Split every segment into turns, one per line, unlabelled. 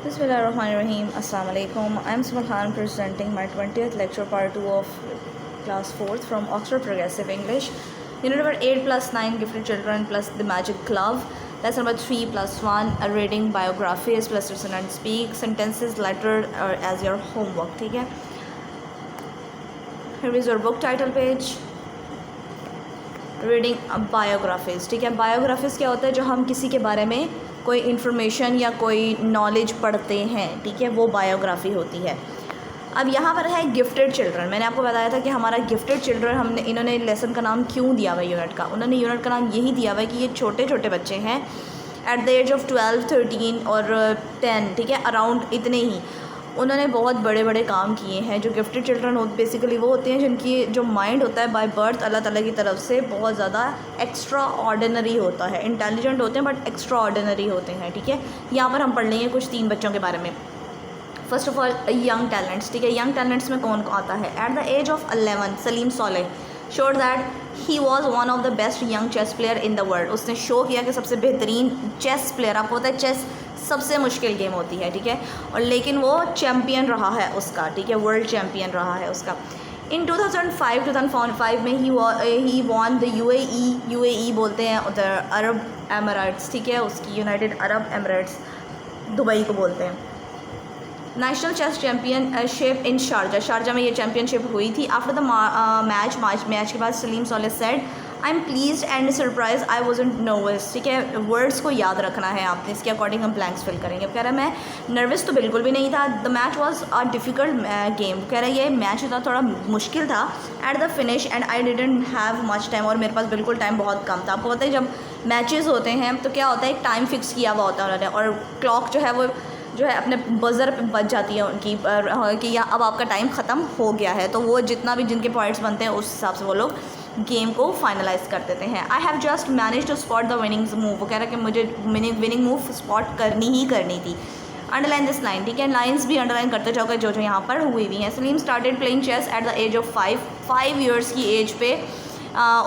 Bismillahirrahmanirrahim. Assalamu alaikum. I am Subhan presenting my 20th lecture part 2 of class 4th from Oxford Progressive English. Unit number 8 plus 9 gifted children plus the magic glove. Lesson number 3 plus 1 a reading biographies plus listen and speak. Sentences lettered or as your homework. ठीक है. Here is your book title page. Reading biographies. ठीक है, biographies क्या होता है? जो हम किसी के बारे में कोई इन्फॉर्मेशन या कोई नॉलेज पढ़ते हैं, ठीक है, वो बायोग्राफी होती है. अब यहाँ पर है गिफ्टेड चिल्ड्रन. मैंने आपको बताया था कि हमारा गिफ्टेड चिल्ड्रन हमने इन्होंने लेसन का नाम क्यों दिया हुआ है यूनिट का. उन्होंने यूनिट का नाम यही दिया हुआ है कि ये छोटे छोटे बच्चे हैं एट द एज ऑफ 12, 13 और 10, ठीक है, अराउंड इतने ही. उन्होंने बहुत बड़े बड़े काम किए हैं. जो गिफ्टेड चिल्ड्रन हो बेसिकली वो होते हैं जिनकी जो माइंड होता है बाय बर्थ अल्लाह ताला की तरफ से बहुत ज़्यादा एक्स्ट्रा ऑर्डिनरी होता है. इंटेलिजेंट होते हैं बट एक्स्ट्रा ऑर्डिनरी होते हैं. ठीक है, यहाँ पर हम पढ़ लेंगे कुछ 3 बच्चों के बारे में. First of all young talents. ठीक है, यंग टैलेंट्स में कौन आता है? At the age of 11 Salem Saleh showed that he was one of the best young chess player in the world. उसने शो किया कि सबसे बेहतरीन चेस प्लेयर, आपको पता है चेस सबसे मुश्किल गेम होती है, ठीक है, और लेकिन वो चैम्पियन रहा है उसका, ठीक है, वर्ल्ड चैम्पियन रहा है उसका. इन 2005 में ही वॉन द यूएई बोलते हैं उधर अरब एमिरेट्स, ठीक है, उसकी यूनाइटेड अरब एमिरेट्स दुबई को बोलते हैं. National chess championship in Sharjah में ये चैम्पियनशिप हुई थी. आफ्टर द मैच के बाद Salim Solih said I am pleased and surprise I wasn't nervous. ठीक है, वर्ड्स को याद रखना है आपने, इसके अकॉर्डिंग हम ब्लैंक्स फिल करेंगे. कह रहा है मैं नर्वस तो बिल्कुल भी नहीं था. The match was a difficult game. कह रहा है ये मैच था थोड़ा मुश्किल था. At the finish and I didn't have much time, और मेरे पास बिल्कुल टाइम बहुत कम था. आपको पता है जब मैचेस होते हैं तो क्या होता है, एक टाइम फिक्स किया हुआ होता है उन्होंने, और क्लॉक जो है वो जो है अपने बज़र पे बच जाती है उनकी कि या अब आपका टाइम ख़त्म हो गया है. तो वो जितना भी जिनके पॉइंट्स बनते हैं उस हिसाब से वो लोग गेम को फाइनलाइज कर देते हैं. I have just manage to spot the winnings move. वो कह रहा है कि मुझे विनिंग मूव स्पॉट करनी ही करनी थी. Underline this line. ठीक है, लाइन्स भी अंडरलाइन करते जाओगे जो जो यहाँ पर हुई हुई हैं. Salem started playing chess at the age of 5 years की एज पे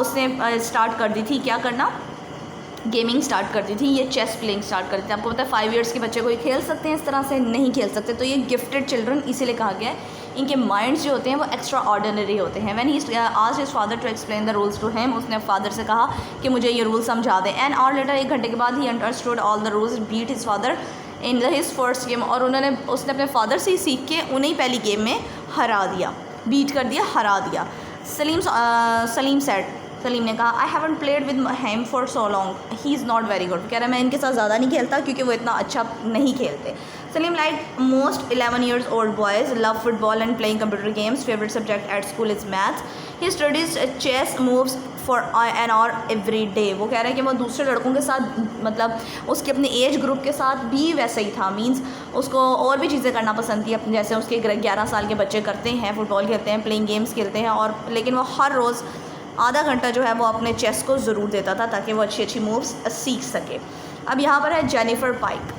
उसने स्टार्ट कर दी थी क्या करना, गेमिंग स्टार्ट कर दी थी. ये चेस प्लेइंग स्टार्ट कर दी थी. आपको पता है 5 ईयर्स के बच्चे कोई खेल सकते हैं इस तरह से? नहीं खेल सकते. तो ये गिफ्टेड चिल्ड्रन इसीलिए कहा गया है, इनके माइंड्स जो होते हैं वो एक्स्ट्रा ऑर्डिनरी होते हैं. When he asked his father to explain the rules to him, उसने फादर से कहा कि मुझे ये रूल समझा दें. एंड और लेटर 1 घंटे के बाद ही understood all the rules, beat his father in his first game. और उसने अपने फादर से ही सीख के उन्हें पहली गेम में हरा दिया, बीट कर दिया, हरा दिया. सलीम ने कहा I haven't played with him for so long, he is not very good. कह रहा है मैं इनके साथ ज़्यादा नहीं खेलता क्योंकि वो इतना अच्छा नहीं खेलते. Salem like most 11 years old boys love football and playing computer games. Favourite subject at school is math. He studies chess moves for an hour every day. वो कह रहे हैं कि वो दूसरे लड़कों के साथ मतलब उसके अपने एज ग्रुप के साथ भी वैसे ही था. मीन्स उसको और भी चीज़ें करना पसंद थी अपने जैसे उसके 11 साल के बच्चे करते हैं, फुटबॉल खेलते हैं, प्लेइंग गेम्स खेलते हैं, और लेकिन वो हर रोज़ आधा घंटा जो है वो अपने चेस को ज़रूर देता था ताकि वो अच्छी अच्छी मूव्स सीख सके. अब यहाँ पर है Jennifer Pike.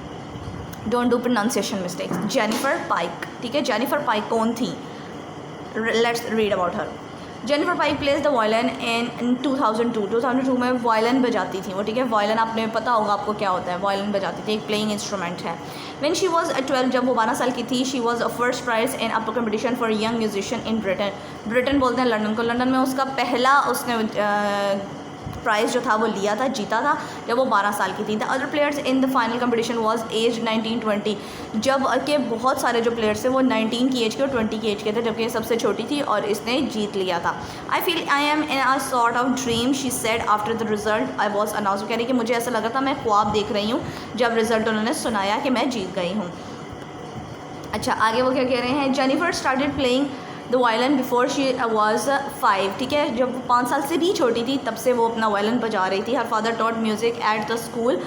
Don't do pronunciation mistakes. Jennifer Pike, ठीक है, जेनिफर पाइक कौन थी? Let's read about her. Jennifer Pike plays the violin in 2002 में वायलिन बजाती थी वो. ठीक है, वायलिन आपने पता होगा आपको क्या होता है. वायलिन बजाती थी, एक प्लेइंग इंस्ट्रूमेंट है. व्हेन शी वाज 12, जब वो 12 साल की थी, she was first prize in upper competition for young musician in Britain बोलते हैं लंदन को. लंदन में उसका पहला उसने प्राइज़ जो था वो लिया था, जीता था जब वो 12 साल की थी. The other players in the final competition was age 19-20. जब के बहुत सारे जो प्लेयर्स थे वो 19 की एज के और 20 की एज के थे, जबकि ये सबसे छोटी थी और इसने जीत लिया था. I feel I am in a sort of dream, she said after the result I was announce. कह रही कि मुझे ऐसा लगा था मैं ख्वाब देख रही हूँ जब रिजल्ट उन्होंने सुनाया कि मैं जीत गई हूँ. अच्छा, आगे वो क्या कह रहे हैं. Jennifer started playing the violin before she was 5. ठीक है, जब वो 5 साल से भी छोटी थी तब से वो अपना वायलिन बजा रही थी. Her father taught music at the school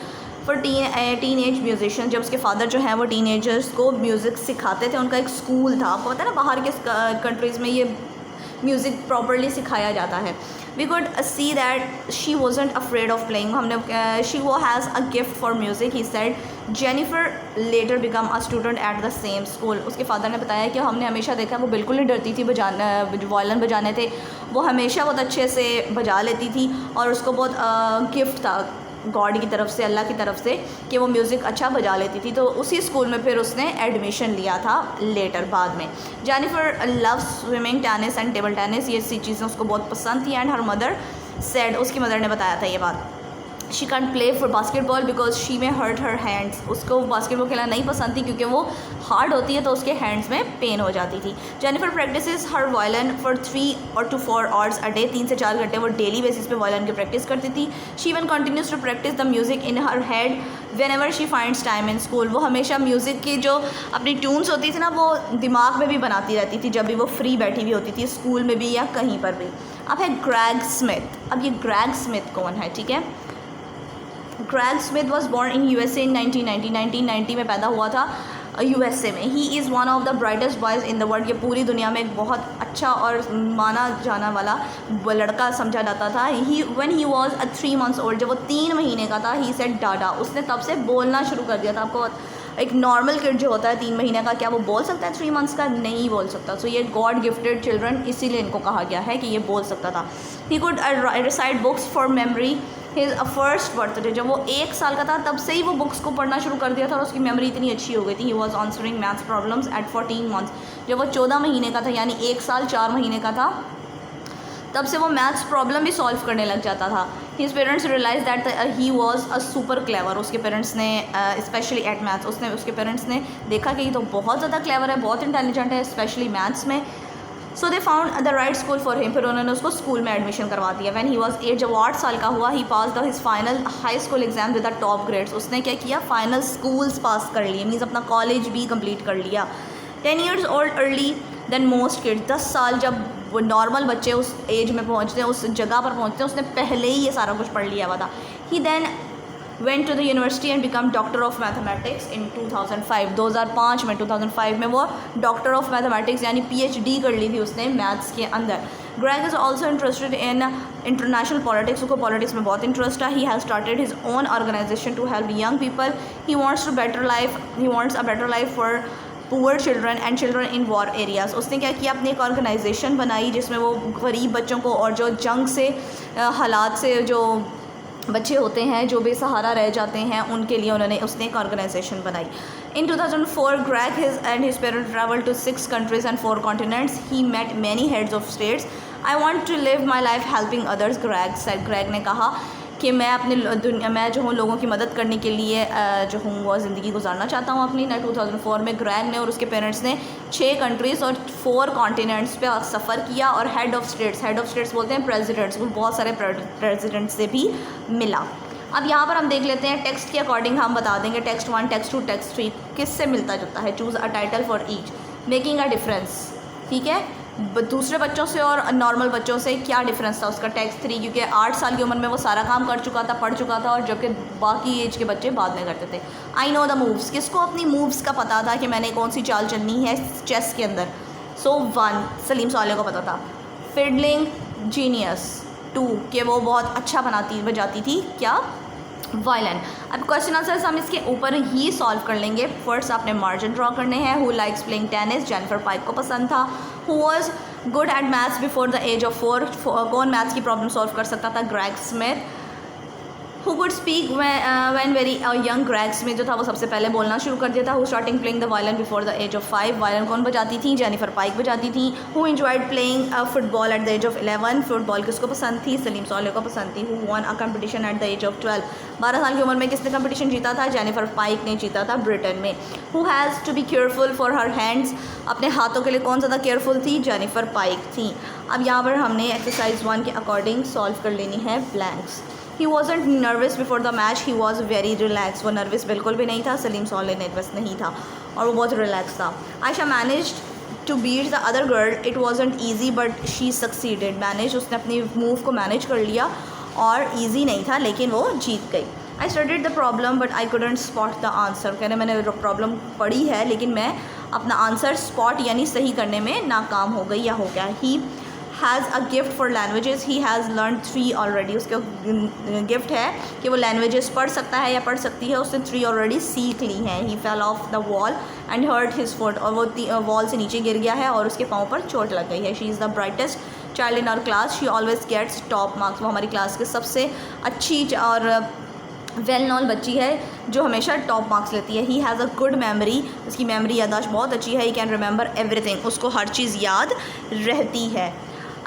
for teen age musician. जब उसके फादर जो हैं वो टीनेजर्स को म्यूज़िक सिखाते थे, उनका एक स्कूल था. आपको पता है ना बाहर के कंट्रीज़ में ये म्यूज़िक प्रॉपरली सिखाया जाता है. We could see that she wasn't afraid of playing. हमने शी वो has a gift for music. He said Jennifer later become a student at the same school. उसके फादर ने बताया कि हमने हमेशा देखा वो बिल्कुल नहीं डरती थी बजाना, वायलिन बजाने थे वो हमेशा बहुत अच्छे से बजा लेती थी और उसको बहुत गिफ्ट था गॉड की तरफ से, अल्लाह की तरफ से, कि वो म्यूज़िक अच्छा बजा लेती थी। तो उसी स्कूल में फिर उसने एडमिशन लिया था लेटर बाद में। Jennifer love swimming, tennis and table tennis, ये सी चीज़ें उसको बहुत पसंद थी। एंड हर मदर सेड, उसकी मदर ने बताया था ये बात, she can't play for basketball because she में हर्ट हर हैंड्स, उसको बास्केटबॉल खेलना नहीं पसंद थी क्योंकि वो हार्ड होती है तो उसके हैंड्स में पेन हो जाती थी। Jennifer practices her violin for 3 to 4 hours a day, 3 से 4 घंटे वो डेली बेसिस पे वायलिन की प्रैक्टिस करती थी। She even continues to practice the music in her head whenever she finds time in school. वो हमेशा म्यूज़िक की जो अपनी ट्यून्स होती थी ना, वो दिमाग में भी बनाती रहती थी जब भी वो फ्री बैठी हुई होती थी, स्कूल में भी या कहीं पर भी। अब है ग्रेग स्मिथ। अब ये ग्रेग स्मिथ कौन है, ठीक है। Greg Smith was born in USA इन 1990 में पैदा हुआ था USA में। He is one of the brightest boys in the world. ये पूरी दुनिया में एक बहुत अच्छा और माना जाना वाला लड़का समझा जाता था। When he was 3 months old, जब वो 3 महीने का था, ही सेड डाडा, उसने तब से बोलना शुरू कर दिया था। आपको एक नॉर्मल किड जो होता है 3 महीने का, क्या वो बोल सकता है 3 months का? नहीं बोल सकता। सो ये गॉड गिफ्टेड चिल्ड्रन, इसीलिए इनको कहा गया है कि ये बोल सकता था। He could recite books for memory his first birthday, जब वो 1 साल का था तब से ही वो बुक्स को पढ़ना शुरू कर दिया था और उसकी मेमोरी इतनी अच्छी हो गई थी। He was answering maths problems eight 14 months, जब वो 14 महीने का था, यानी 1 साल 4 महीने का था, तब से वो मैथ्स प्रॉब्लम भी सॉल्व करने लग जाता था। His parents realize that he was a super clever. उसके पेरेंट्स ने स्पेशली एट मैथ्स, उसके पेरेंट्स ने देखा कि ये तो बहुत ज़्यादा क्लेवर है, बहुत इंटेलिजेंट है, स्पेशली मैथ्स में। So they found the right school for him, फिर उन्होंने उसको स्कूल में एडमिशन करवा दिया। व्हेन ही वाज 8, जब वो 8 साल का हुआ, he passed his final high school exam with the top grades. उसने क्या किया, फाइनल स्कूल्स पास कर लिए, मीन्स अपना कॉलेज भी कंप्लीट कर लिया। 10 years old early then most kids, 10 साल जब वो नॉर्मल बच्चे उस एज में पहुँचते हैं, उस जगह पर पहुँचते हैं, उसने पहले ही ये सारा कुछ पढ़ लिया हुआ था। ही then went to the university and become doctor of mathematics in 2005। 2005 में वो डॉक्टर ऑफ मैथमेटिक्स यानी PhD कर ली थी उसने मैथ्स के अंदर। Greg is also interested in international politics, उसको पॉलिटिक्स में बहुत इंटरेस्ट है। He has started his own organization to help young people. He wants a better life for poor children and children in war areas. उसने क्या किया, अपनी एक organization बनाई जिसमें वो गरीब बच्चों को और जो जंग से हालात से जो बच्चे होते हैं, जो बेसहारा रह जाते हैं, उनके लिए उसने एक ऑर्गेनाइजेशन बनाई। In 2004 Greg and his parents travel to 6 countries and 4 continents। He met many heads of states. I want to live my life helping others, Greg ने कहा कि मैं जो हूँ लोगों की मदद करने के लिए जो हूँ वो ज़िंदगी गुजारना चाहता हूँ अपनी। 2004 में ग्रेग ने और उसके पेरेंट्स ने 6 countries और 4 continents पे सफ़र किया और हेड ऑफ़ स्टेट्स बोलते हैं प्रेसिडेंट्स, वो बहुत सारे प्रेसिडेंट से भी मिला। अब यहाँ पर हम देख लेते हैं टेक्स्ट के अकॉर्डिंग हम बता देंगे टेक्स्ट 1, टेक्स्ट 2, टेक्स्ट 3 किससे मिलता जुलता है। Choose a title for each, making a difference, ठीक है। दूसरे बच्चों से और नॉर्मल बच्चों से क्या डिफरेंस था उसका, टेक्स्ट 3, क्योंकि 8 साल की उम्र में वो सारा काम कर चुका था, पढ़ चुका था, और जबकि बाकी एज के बच्चे बाद में करते थे। आई नो द मूव्स, किसको अपनी मूव्स का पता था कि मैंने कौन सी चाल चलनी है चेस के अंदर। सो 1 सलीम साले को पता था। फिडलिंग जीनियस 2 कि वो बहुत अच्छा बजाती थी क्या, वायलिन। अब क्वेश्चन आंसर्स हम इसके ऊपर ही सॉल्व कर लेंगे। फर्स्ट आपने मार्जिन ड्रॉ करने हैं। Who likes playing tennis, Jennifer Pike को पसंद था। Who was good at maths before the age of 4, कौन मैथ्स की प्रॉब्लम सॉल्व कर सकता था, Greg Smith. Who could speak when very young, Greg Smith जो था वो सबसे पहले बोलना शुरू कर दिया था। Who starting playing the violin before the age of 5, violin कौन बजाती थी, जेनिफर पाइक बजाती थी। Who enjoyed playing football at the age of 11, football किसको पसंद थी, सलीम साले को पसंद थी। Who won a competition at the age of 12, 12 साल की उम्र में किसने कंपटीशन जीता था, जेनिफर पाइक ने जीता था ब्रिटेन में। Who has to be careful for her hands, अपने हाथों के लिए कौन ज़्यादा केयरफुल थी, जेनिफर पाइक थी। अब यहाँ पर हमने एक्सरसाइज 1 के अकॉर्डिंग सॉल्व कर लेनी है blanks. He wasn't nervous before the match, he was very relax, वो नर्वस बिल्कुल भी नहीं था। सलीम साले नर्वस नहीं था और वो बहुत रिलैक्स था। Ayesha managed to beat the other girl, it wasn't easy but she succeeded, manage उसने अपनी मूव को मैनेज कर लिया और ईजी नहीं था लेकिन वो जीत गई। I studied the problem but I couldn't spot the answer, कह रहे मैंने प्रॉब्लम पढ़ी है लेकिन मैं अपना आंसर स्पॉट यानी सही करने में नाकाम हो गई या हो गया। He has a gift for languages, he has learn 3 already, उसके गिफ्ट है कि वो लैंग्वेजेस पढ़ सकता है या पढ़ सकती है, उसने 3 ऑलरेडी सीख ली हैं। He fell off the wall and hurt his foot, और वो वॉल से नीचे गिर गया है और उसके पाँव पर चोट लग गई है। She is the brightest child in our class, she always gets top marks, वो हमारी क्लास के सबसे अच्छी और वेल नॉन बच्ची है जो हमेशा टॉप मार्क्स लेती है। He has a good memory, उसकी मेमोरी याददाश्त बहुत अच्छी है। ही कैन रिमेंबर एवरीथिंग, उसको हर चीज़ याद रहती है।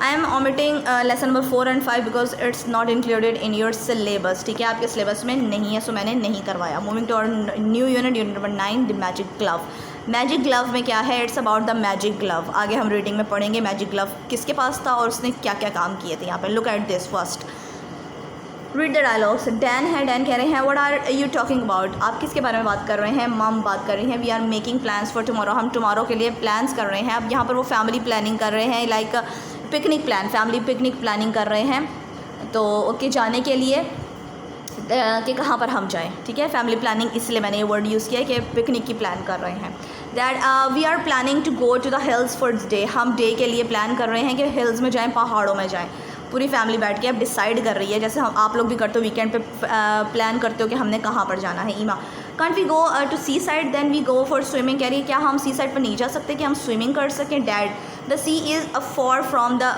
I am omitting lesson number 4 and 5 because it's not included in your syllabus. ठीक है, आपके सिलेबस में नहीं है, सो मैंने नहीं करवाया। Moving to our new unit number 9, the magic glove. Magic glove में क्या है? It's about the magic glove. आगे हम रीडिंग में पढ़ेंगे मैजिक ग्लव किसके पास था और उसने क्या क्या काम किए थे यहाँ पे। Look at this first, read the dialogues. Dan है, डैन कह रहे हैं what are you talking about, आप किसके बारे में बात कर रहे हैं? मम बात कर रही हैं। We are making plans for tomorrow, हम टुमारो के लिए प्लान्स कर रहे हैं। अब यहाँ पर वो फैमिली प्लानिंग कर रहे हैं, like picnic plan, family picnic planning कर रहे हैं। तो ओके, जाने के लिए कि कहाँ पर हम जाएं। ठीक है, फैमिली प्लानिंग, इसलिए मैंने ये वर्ड यूज़ किया कि पिकनिक की प्लान कर रहे हैं। That we are planning to go to the hills for day, हम डे के लिए प्लान कर रहे हैं कि हिल्स में जाएं, पहाड़ों में जाएं। पूरी फैमिली बैठ के अब डिसाइड कर रही है, जैसे हम आप लोग भी करते हो वीकेंड पे प्लान करते हो कि हमने कहाँ पर जाना है। Emma, can't we go to seaside then we go for swimming, कह रही है क्या हम सी साइड पर नहीं जा सकते कि हम स्विमिंग कर सकें? Dad, the sea is far from the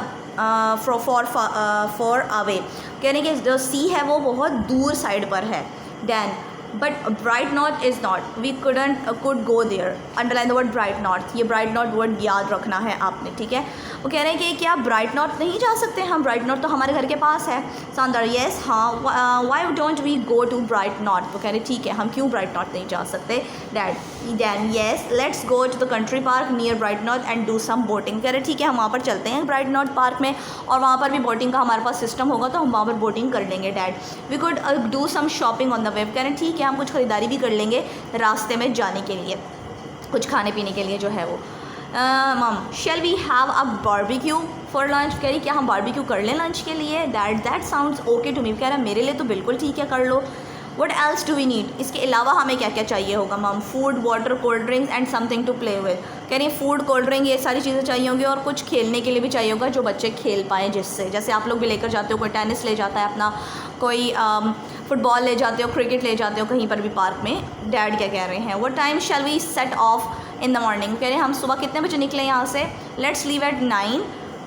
far away, कह रहे हैं कि जो सी है वो बहुत दूर साइड पर है। Dan, but Bright North is not, we could go there. Underline the word Bright North, ये ब्राइट नॉर्थ वर्ड याद रखना है आपने। ठीक है, वो कह रहे हैं कि क्या ब्राइट नॉर्थ नहीं जा सकते हम? ब्राइट नॉर्थ तो हमारे घर के पास है। शानदार, येस, हाँ, why don't we go to Bright North, वो कह रहे हैं ठीक है, हम क्यों ब्राइट नॉर्थ नहीं जा सकते? Dad, then yes, let's go to the country park near Bright North and do some boating, कह रहे ठीक है हम वहाँ पर चलते हैं ब्राइट नॉर्थ पार्क में, और वहाँ पर भी बोटिंग का हमारे पास सिस्टम होगा तो हम वहाँ पर बोटिंग कर लेंगे। Dad, we could do some shopping on the way, कह रहे हैं ठीक है हम कुछ ख़रीदारी भी कर लेंगे रास्ते में जाने के लिए, कुछ खाने पीने के लिए जो है वो। Mum, shall we have a barbecue for lunch, कह रही क्या हम बारबेक्यू कर लें लंच के लिए? That sounds okay to me, कह रहा है मेरे लिए तो बिल्कुल ठीक है, कर लो। What else do we need, इसके अलावा हमें क्या क्या चाहिए होगा? Hmm, food, water, cold drinks and something to play with, कह रही फूड, कोल्ड ड्रिंक, ये सारी चीज़ें चाहिए होंगी और कुछ खेलने के लिए भी चाहिए होगा जो बच्चे खेल पाएँ, जिससे जैसे आप लोग भी लेकर जाते हो, कोई टेनिस ले जाता है अपना, कोई फुटबॉल ले जाते हो, क्रिकेट ले जाते हो कहीं पर भी पार्क में। डैड क्या कह रहे हैं? What time shall we set off in the morning, कह रहे हैं हम सुबह कितने बजे निकलें यहाँ से? Let's leave at 9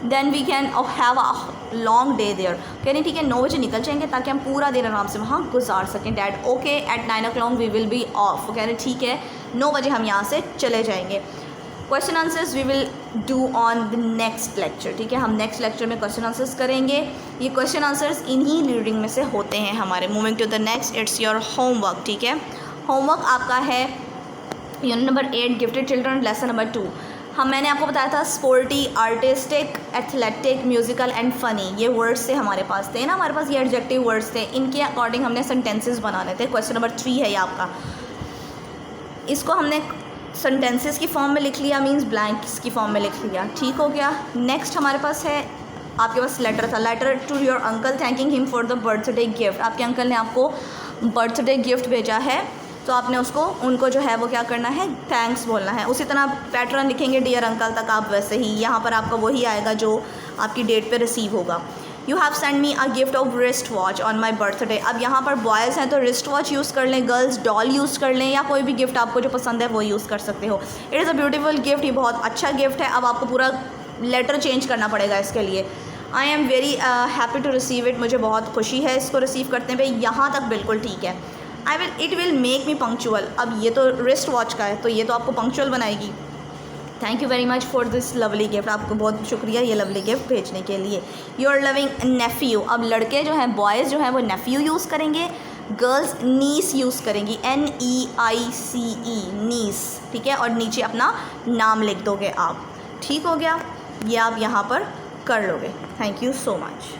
then we can have a long day there, कह रहे हैं ठीक है 9 बजे निकल जाएंगे ताकि हम पूरा दिन आराम से वहाँ गुजार सकें। Dad, okay, at 9 o'clock we will be off, कह रहे हैं ठीक है 9 बजे हम यहाँ से चले जाएंगे। Question answers we will do on the next lecture, ठीक है, हम नेक्स्ट लेक्चर में क्वेश्चन आंसर्स करेंगे। ये क्वेश्चन आंसर्स इन्हीं रीडिंग में से होते हैं हमारे। Moving to the next, it's your homework. ठीक है, होमवर्क आपका है unit number 8, gifted children, lesson number 2। मैंने आपको बताया था sporty, artistic, athletic, musical and funny, ये वर्ड्स थे हमारे पास, थे ना हमारे पास, ये एडजेक्टिव वर्ड्स थे, इनके अकॉर्डिंग हमने सेंटेंसेस बनाने थे। क्वेश्चन नंबर 3 है ये आपका, इसको हमने सेंटेंसेस की फॉर्म में लिख लिया, मींस ब्लैंक्स की फॉर्म में लिख लिया। ठीक हो गया। नेक्स्ट हमारे पास है, आपके पास लेटर था, letter to your uncle thanking him for the birthday gift. आपके अंकल ने आपको बर्थडे गिफ्ट भेजा है तो आपने उनको जो है वो क्या करना है, थैंक्स बोलना है। उसी तरह पैटर्न लिखेंगे डियर अंकल तक आप, वैसे ही यहाँ पर आपका वही आएगा जो आपकी डेट पे रिसीव होगा। You have send me a gift of wrist watch on my birthday. अब यहाँ पर बॉयज़ हैं तो रिस्ट वॉच यूज़ कर लें, गर्ल्स डॉल यूज़ कर लें, या कोई भी गिफ्ट आपको जो पसंद है वो यूज़ कर सकते हो। It is a beautiful gift, ये बहुत अच्छा गिफ्ट है। अब आपको पूरा लेटर चेंज करना पड़ेगा इसके लिए। I am very happy to receive it, मुझे बहुत खुशी है इसको रिसीव करने पे। यहाँ तक बिल्कुल ठीक है। It will make me punctual, अब ये तो रिस्ट वॉच का है तो ये तो आपको पंक्चुअल बनाएगी। Thank you very much for this lovely gift, आपको बहुत शुक्रिया ये लवली गिफ्ट भेजने के लिए। योर लविंग नेफ्यू, अब लड़के जो हैं, बॉयज़ जो हैं वो नेफ्यू यूज़ करेंगे, गर्ल्स नीस यूज़ करेंगी, NEICE, नीस। ठीक है, और नीचे अपना नाम लिख दोगे आप। ठीक हो गया, ये आप यहाँ पर कर लोगे। Thank you so much.